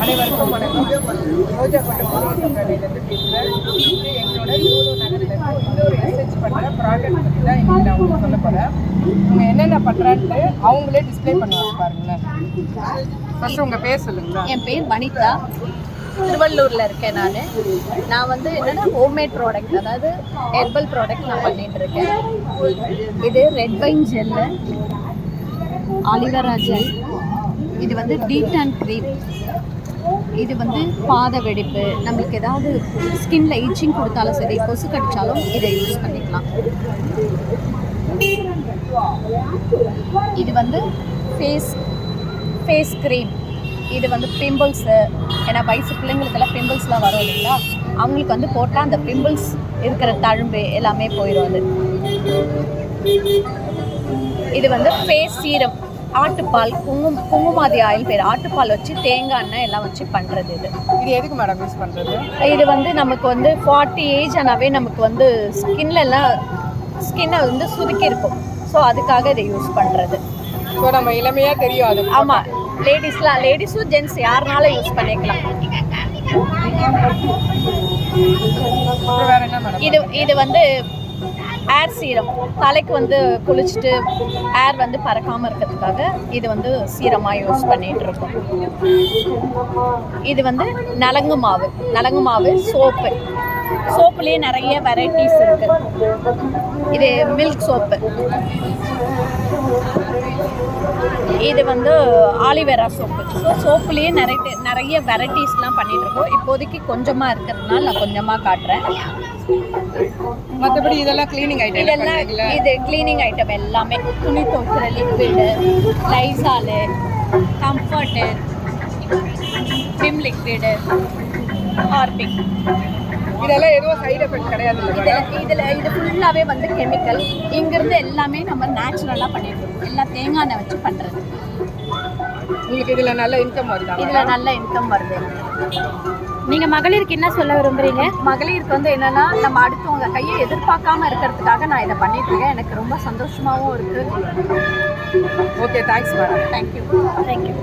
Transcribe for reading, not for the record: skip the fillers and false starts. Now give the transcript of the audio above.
அனைவருக்கும் வணக்கம். ரோஜா கோட்டை முருகேசன் கடையிலேருந்து பேசுகிறேன். இது எங்களோட யூரோ நகரில் இன்னொரு ரிசர்ச் பண்ணுற ப்ராடக்ட் பற்றி தான் இன்றைக்கி நான் உங்களுக்கு சொல்ல போகிறேன். இவங்க என்னென்ன பண்ணுறான்ட்டு அவங்களே டிஸ்பிளே பண்ணுவாங்க பாருங்களேன். ஃபஸ்ட்டு உங்கள் பேர் சொல்லுங்களா? என் பேர் வனிதா, திருவள்ளூரில் இருக்கேன். நான் வந்து என்னென்னா ஹோம்மேட் ப்ராடக்ட், அதாவது ஹெர்பல் ப்ராடக்ட் நான் பண்ணிகிட்டு இருக்கேன். இது red wine gel, aloe vera gel, இது வந்து டீடான் க்ரீம், இது வந்து பாத வெடிப்பு, நம்மளுக்கு ஏதாவது ஸ்கின்ல இச்சிங் கொடுத்தாலும் சரி, கொசு கடிச்சாலும் இதை யூஸ் பண்ணிக்கலாம். இது வந்து ஃபேஸ் க்ரீம், இது வந்து பிம்பிள்ஸு, ஏன்னா வயசு பிள்ளைங்களுக்கெல்லாம் பிம்பிள்ஸ்லாம் வரும் இல்லைங்களா, அவங்களுக்கு வந்து போட்டால் அந்த பிம்பிள்ஸ் இருக்கிற தழும்பு எல்லாமே போயிடும். அது இது வந்து ஃபேஸ் சீரம், ஆட்டுப்பால், குங்குமாதி ஆயில் பேர், ஆட்டுப்பால் வச்சு தேங்காய் எண்ணெய் எல்லாம் வச்சு பண்ணுறது. இது எதுக்கு மேடம் யூஸ் பண்ணுறது? இது வந்து நமக்கு வந்து 40 ஏஜ் ஆனாவே நமக்கு வந்து ஸ்கின்னை வந்து சுருக்கி இருக்கும். ஸோ அதுக்காக இதை யூஸ் பண்ணுறது. ஸோ நம்ம இளமையாக தெரியும் அது. ஆமாம், லேடிஸும் ஜென்ட்ஸ் யாருனாலும் யூஸ் பண்ணிக்கலாம். வேறு என்ன மேடம்? இது வந்து ஏர் சீரம், தலைக்கு வந்து குளிச்சுட்டு ஏர் வந்து பறக்காமல் இருக்கிறதுக்காக இது வந்து சீரமாக யூஸ் பண்ணிகிட்டு இருக்கோம். இது வந்து நலங்கு மாவு சோப்புலேயே நிறைய வெரைட்டிஸ் இருக்குது. இது மில்க் சோப்பு, இது வந்து ஆலிவேரா சோப்பு. ஸோ சோப்புலேயே நிறைய வெரைட்டிஸ்லாம் பண்ணிகிட்ருக்கோம். இப்போதைக்கு கொஞ்சமாக இருக்கிறதுனால நான் கொஞ்சமாக காட்டுறேன். மற்றபடி இதெல்லாம் க்ளீனிங் ஐட்டம், இது க்ளீனிங் ஐட்டம் எல்லாமே, துணி துவைக்கிற liquid, Lysol, Comfort, Vim liquid, Harpic, இதெல்லாம் எதுவும் சைடு எஃபெக்ட் கிடையாது. இது ஃபுல்லாகவே வந்து கெமிக்கல். இங்கேருந்து எல்லாமே நம்ம நேச்சுரலாக பண்ணிடுறோம். எல்லாம் தேங்காய் எண்ணெய் வச்சு பண்ணுறது. உங்களுக்கு இதில் நல்ல இன்கம் வருது? இதில் நல்ல இன்கம் வருது. நீங்கள் மகளிருக்கு என்ன சொல்ல விரும்புகிறீங்க? மகளிருக்கு வந்து என்னென்னா, நம்ம அடுத்தவங்க கையை எதிர்பார்க்காம இருக்கிறதுக்காக நான் இதை பண்ணிட்டு இருக்கேன். எனக்கு ரொம்ப சந்தோஷமாகவும் இருக்குது. Okay, thanks madam. தேங்க்யூ.